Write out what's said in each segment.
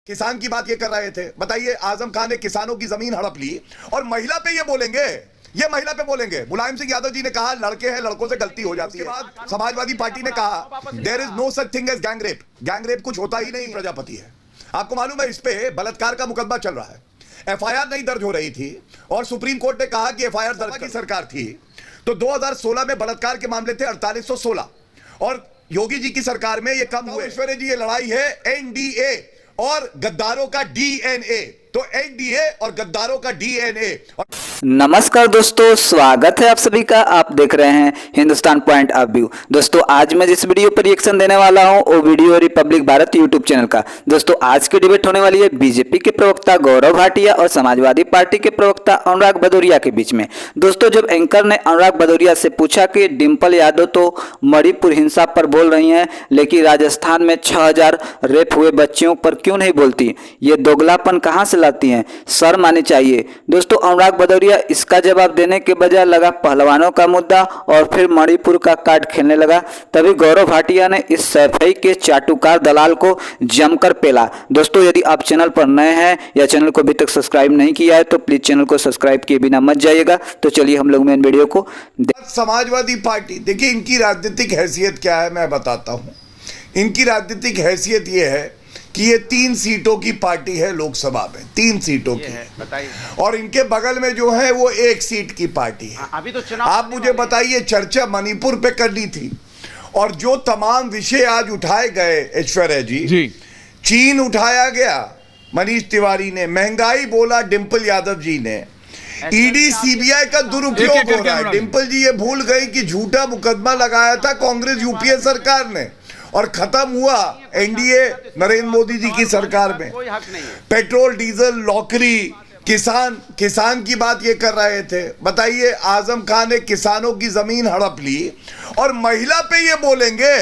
किसान की बात ये कर रहे थे, बताइए आजम खान ने किसानों की जमीन हड़प ली और महिला पे ये बोलेंगे, ये महिला पे बोलेंगे। मुलायम सिंह यादव जी ने कहा लड़के हैं, लड़कों से गलती हो जाती है। बाद समाजवादी पार्टी ने कहा there is no such thing as gang rape, gang rape कुछ होता ही नहीं, प्रजापति है। आपको मालूम है इस पे बलात्कार का मुकदमा चल रहा है, एफआईआर नहीं दर्ज हो रही थी और सुप्रीम कोर्ट ने कहा कि एफआईआर दर्ज की सरकार थी। तो 2016 में बलात्कार के मामले थे 4816 और योगी जी की सरकार में ये कम हुए। ऐश्वर्या जी, ये लड़ाई है एनडीए और गद्दारों का डीएनए, तो एनडीए और गद्दारों का डीएनए। नमस्कार दोस्तों, स्वागत है आप सभी का। आप देख रहे हैं हिंदुस्तान पॉइंट ऑफ व्यू। दोस्तों आज मैं जिस वीडियो पर रिएक्शन देने वाला हूं वो video Republic Bharat YouTube channel का। दोस्तों आज की डिबेट होने वाली है बीजेपी के प्रवक्ता गौरव भाटिया और समाजवादी पार्टी के प्रवक्ता अनुराग भदौरिया के बीच में। दोस्तों जब एंकर ने अनुराग भदौरिया से पूछा कि डिंपल यादव तो मणिपुर हिंसा पर बोल रही हैं लेकिन राजस्थान में 6000 रेप हुए बच्चियों पर क्यों नहीं बोलती, ये दोगलापन कहाँ से लाती हैं, शर्म आनी चाहिए। दोस्तों अनुराग भदौरिया इसका जवाब देने के बजाय लगा पहलवानों का मुद्दा और फिर मणिपुर का कार्ड खेलने लगा। तभी गौरव भाटिया ने इस सैफई के चाटुकार दलाल को जमकर पेला। दोस्तों यदि आप चैनल पर नए हैं या चैनल को अभी तक सब्सक्राइब नहीं किया है तो प्लीज चैनल को सब्सक्राइब किए बिना मत जाइएगा। तो चलिए हम लोग मेन वीडियो को समाजवादी पार्टी, देखिए इनकी राजनीतिक हैसियत क्या है मैं बताता हूं। इनकी राजनीतिक हैसियत ये है कि ये 3 सीटों की पार्टी है लोकसभा में, 3 सीटों की, बताइए। और इनके बगल में जो है वो 1 सीट की पार्टी है। अभी तो चुनाव, आप मुझे बताइए, चर्चा मणिपुर पे करनी थी और जो तमाम विषय आज उठाए गए ऐश्वर्या जी, चीन उठाया गया मनीष तिवारी ने, महंगाई बोला डिंपल यादव जी ने, ईडी सीबीआई का दुरुपयोग हो रहा है। डिंपल जी ये भूल गई कि झूठा मुकदमा लगाया था कांग्रेस यूपीए सरकार ने और खत्म हुआ एनडीए नरेंद्र मोदी जी की सरकार में। पेट्रोल डीजल लॉकरी, किसान की बात ये कर रहे थे, बताइए आजम खान ने किसानों की जमीन हड़प ली और महिला पे ये बोलेंगे,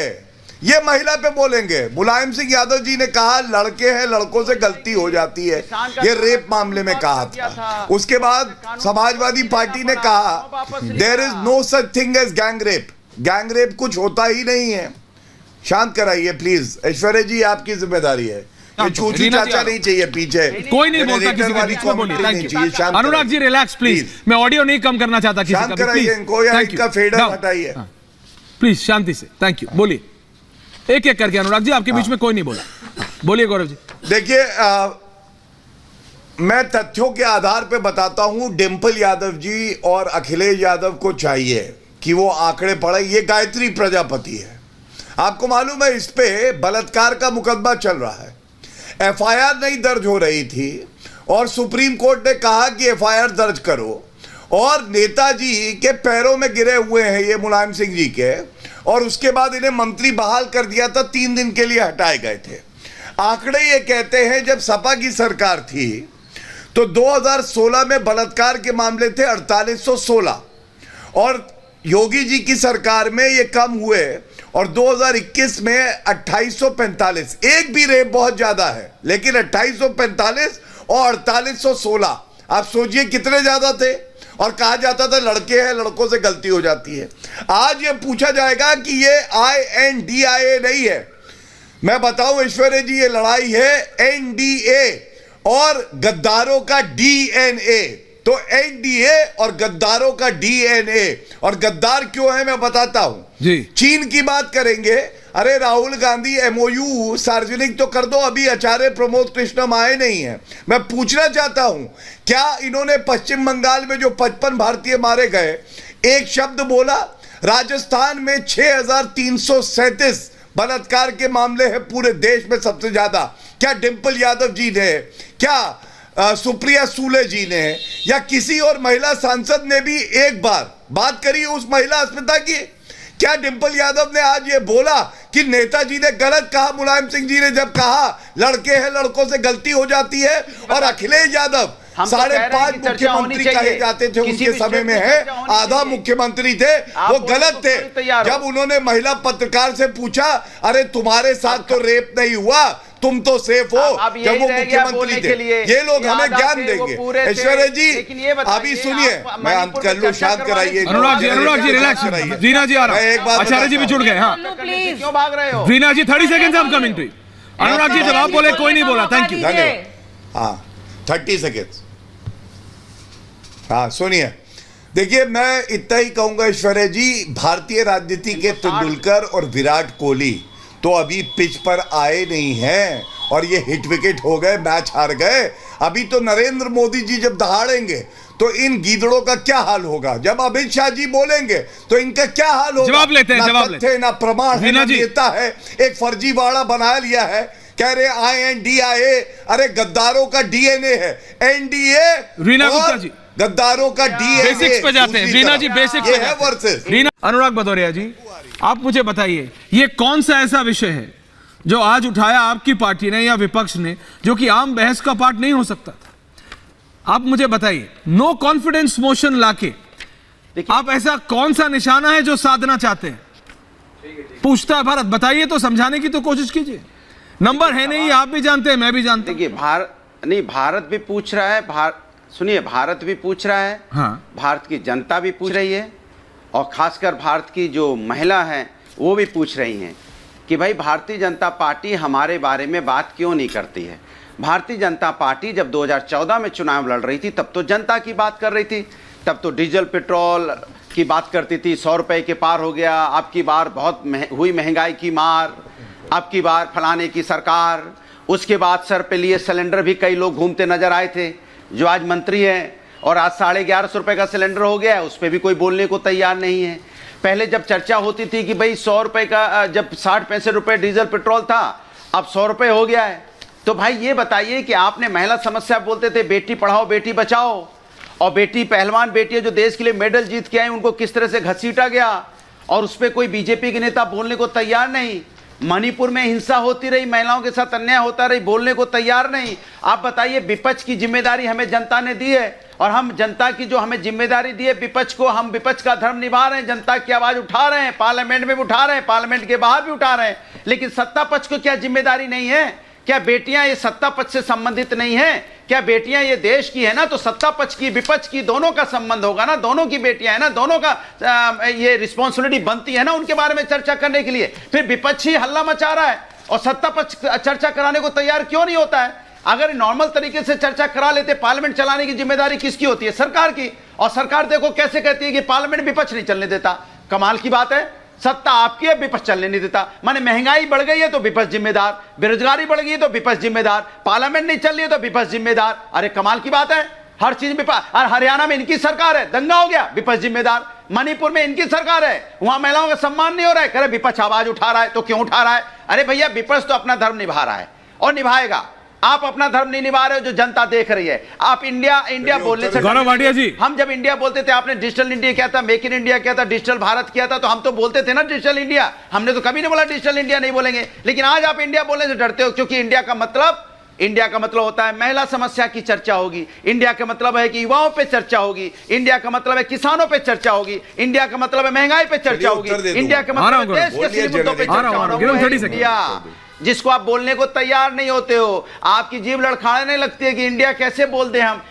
ये महिला पे बोलेंगे। मुलायम सिंह यादव जी ने कहा लड़के हैं, लड़कों से गलती हो जाती है, ये रेप मामले में कहा था। उसके बाद समाजवादी पार्टी ने कहा there is no such thing as gang rape, gang rape कुछ होता ही नहीं है। शांत कराइए प्लीज ऐश्वर्या जी, आपकी जिम्मेदारी है। छूछू चाचा नहीं चाहिए पीछे, कोई नहीं बोलता किसी के बीच में बोलिए। Thank you Anurag ji, relax please, मैं ऑडियो नहीं कम करना चाहता किसी का। कराइए इनको, इनका फेडर हटाइए प्लीज, शांति से। थैंक यू, बोलिए एक एक करके। अनुराग जी आपके बीच में कोई नहीं बोला, बोलिए गौरव जी। देखिए मैं तथ्यों के आधार पे बताता हूं, डिंपल यादव जी और अखिलेश यादव को चाहिए कि वो आंकड़े पढ़े। ये गायत्री प्रजापति है, आपको मालूम है इस पे बलात्कार का मुकदमा चल रहा है, एफआईआर नहीं दर्ज हो रही थी और सुप्रीम कोर्ट ने कहा कि एफआईआर दर्ज करो और नेताजी के पैरों में गिरे हुए हैं ये मुलायम सिंह जी के, और उसके बाद इन्हें मंत्री बहाल कर दिया था, 3 दिन के लिए हटाए गए थे। आंकड़े ये कहते हैं जब सपा की सरकार थी तो 2016 में बलात्कार के मामले थे 4816 और योगी जी की सरकार में ये कम हुए और 2021 में 2845। एक भी रेप बहुत ज्यादा है लेकिन 2845 और 4816, आप सोचिए कितने ज्यादा थे। और कहा जाता था लड़के हैं, लड़कों से गलती हो जाती है। आज ये पूछा जाएगा कि ये INDIA नहीं है। मैं बताऊं ऐश्वर्या जी, ये लड़ाई है NDA और गद्दारों का DNA। तो NDA और गद्दारों का DNA, और गद्दार क्यों है मैं बताता हूं जी। चीन की बात करेंगे, अरे राहुल गांधी MOU सार्वजनिक तो कर दो, अभी आचार्य प्रमोद कृष्णम आए नहीं है। मैं पूछना चाहता हूं क्या इन्होंने पश्चिम बंगाल में जो 55 भारतीय मारे गए एक शब्द बोला? राजस्थान में 6337 बलात्कार के मामले हैं पूरे देश में सबसे ज्यादा। क्या डिंपल यादव जी ने, क्या सुप्रिया सूले जी ने या किसी और महिला सांसद ने भी एक बार बात करी उस महिला अस्मिता की? क्या डिंपल यादव ने आज ये बोला कि नेताजी ने गलत कहा, मुलायम सिंह जी ने जब कहा लड़के हैं, लड़कों से गलती हो जाती है? और अखिलेश यादव 5.5 मुख्यमंत्री कहे जाते थे उनके समय में है, आधा मुख्यमंत्री थे, वो गलत थे। जब उन्होंने महिला पत्रकार से पूछा अरे तुम्हारे साथ तो रेप नहीं हुआ, तुम तो सेफ हो, जब वो मुख्यमंत्री थे। ये लोग हमें ज्ञान देंगे। ऐश्वर्या जी अभी सुनिए, मैं अंत कर लूं, शांत कराइए। अनुराग जी रिलैक्स कराइए। रीना जी आ रहा है, आचार्य जी भी जुड़ गए। हाँ क्यों भाग रहे हो? Reena ji 30 seconds I am coming to you. Anurag ji जब आप बोले कोई नहीं बोला, थैंक यू। धन्यवाद। हाँ 30 सेकेंड्स। हाँ सुनिए, देखिए मैं इतना ही कहूंगा ऐश्वर्या जी, भारतीय राजनीति के तेंदुलकर और विराट कोहली तो अभी पिच पर आए नहीं हैं और ये हिट विकेट हो गए, मैच हार गए। अभी तो नरेंद्र मोदी जी जब दहाड़ेंगे तो इन गीदड़ों का क्या हाल होगा, जब अमित शाह जी बोलेंगे तो इनका क्या हाल होगा। जवाब लेते हैं, जवाब लेते हैं। ना प्रमाण है, ना नेता है, एक फर्जीवाड़ा बना लिया है, कह रहे INDIA, अरे गद्दारों का DNA है NDA, रीना गुप्ता जी गद्दारों का DNA। बेसिक्स पे जाते हैं रीना जी, बेसिक्स पे है वर्सेस रीना। अनुराग भदौरिया जी आप मुझे बताइए, ये कौन सा ऐसा विषय है जो आज उठाया आपकी पार्टी ने या विपक्ष ने, जो कि आम बहस का पार्ट नहीं हो सकता था? आप मुझे बताइए, नो कॉन्फिडेंस मोशन लाके आप ऐसा कौन सा निशाना है जो साधना चाहते हैं? पूछता है भारत, बताइए तो, समझाने की तो कोशिश कीजिए। नंबर है नहीं, आप भी जानते हैं, मैं भी जानता हूं। देखिए भारत भी पूछ रहा है, सुनिए भारत भी पूछ रहा है, हाँ। भारत की जनता भी पूछ रही है, और खासकर भारत की जो महिला हैं वो भी पूछ रही हैं कि भाई भारतीय जनता पार्टी हमारे बारे में बात क्यों नहीं करती है। भारतीय जनता पार्टी जब 2014 में चुनाव लड़ रही थी तब तो जनता की बात कर रही थी, तब तो डीजल पेट्रोल की बात करती थी, 100 रुपये के पार हो गया, अब की बार बहुत हुई महंगाई की मार, अब की बार फलाने की सरकार। उसके बाद सर पे लिए सिलेंडर भी कई लोग घूमते नजर आए थे जो आज मंत्री हैं, और आज 1150 रुपये का सिलेंडर हो गया है, उस पर भी कोई बोलने को तैयार नहीं है। पहले जब चर्चा होती थी कि भाई 100 रुपये का, जब 60-65 रुपये डीजल पेट्रोल था, अब 100 रुपये हो गया है। तो भाई ये बताइए कि आपने महिला समस्या बोलते थे बेटी पढ़ाओ बेटी बचाओ, और बेटी पहलवान बेटियां जो देश के लिए मेडल जीत के आई उनको किस तरह से घसीटा गया, और उस पर कोई बीजेपी के नेता बोलने को तैयार नहीं। मणिपुर में हिंसा होती रही, महिलाओं के साथ अन्याय होता रही, बोलने को तैयार नहीं। आप बताइए, विपक्ष की जिम्मेदारी हमें जनता ने दी है, और हम जनता की जो हमें जिम्मेदारी दी है विपक्ष को, हम विपक्ष का धर्म निभा रहे हैं, जनता की आवाज उठा रहे हैं, पार्लियामेंट में भी उठा रहे हैं, पार्लियामेंट के बाहर भी उठा रहे हैं। लेकिन सत्ता पक्ष को क्या जिम्मेदारी नहीं है? क्या बेटियां ये सत्ता पक्ष से संबंधित नहीं है? क्या बेटियां ये देश की है ना, तो सत्ता पक्ष की विपक्ष की दोनों का संबंध होगा ना, दोनों की बेटियां है ना, दोनों का ये रिस्पॉन्सिबिलिटी बनती है ना उनके बारे में चर्चा करने के लिए। फिर विपक्ष ही हल्ला मचा रहा है और सत्ता पक्ष चर्चा कराने को तैयार क्यों नहीं होता है? अगर नॉर्मल तरीके से चर्चा करा लेते, पार्लियामेंट चलाने की जिम्मेदारी किसकी होती है? सरकार की। और सरकार देखो कैसे कहती है कि पार्लियामेंट विपक्ष नहीं चलने देता। कमाल की बात है, सत्ता आपकी है, विपक्ष चलने नहीं देता। माने महंगाई बढ़ गई है तो विपक्ष जिम्मेदार, बेरोजगारी बढ़ गई है तो विपक्ष जिम्मेदार, पार्लियामेंट नहीं चल रही है तो विपक्ष जिम्मेदार। अरे कमाल की बात है, हर चीज विपक्ष। और हरियाणा में इनकी सरकार है, दंगा हो गया, विपक्ष जिम्मेदार। मणिपुर में इनकी सरकार है, वहां महिलाओं का सम्मान नहीं हो रहा है, कह रहे विपक्ष आवाज उठा रहा है। तो क्यों उठा रहा है? अरे भैया विपक्ष तो अपना धर्म निभा रहा है और निभाएगा। आप अपना धर्म नहीं निभा रहे हो, जो जनता देख रही है। आप इंडिया बोलने से, गौरव भाटिया जी, हम जब इंडिया बोलते थे, आपने डिजिटल इंडिया किया था, मेक इन इंडिया किया था, डिजिटल भारत किया था, तो हम तो बोलते थे ना डिजिटल इंडिया। हमने तो कभी नहीं बोला डिजिटल इंडिया नहीं बोलेंगे। लेकिन आज आप इंडिया बोलने से डरते हो, क्योंकि इंडिया का मतलब होता है महिला समस्या की चर्चा होगी, इंडिया का मतलब है कि युवाओं पे चर्चा होगी, इंडिया का मतलब है किसानों पे चर्चा होगी, इंडिया का मतलब है महंगाई पे चर्चा होगी, इंडिया का मतलब है देश के सभी मुद्दों पे चर्चा होगी। जिसको आप बोलने को तैयार नहीं होते हो, आपकी जीभ लड़खड़ाने लगती है कि इंडिया कैसे बोल दें हम।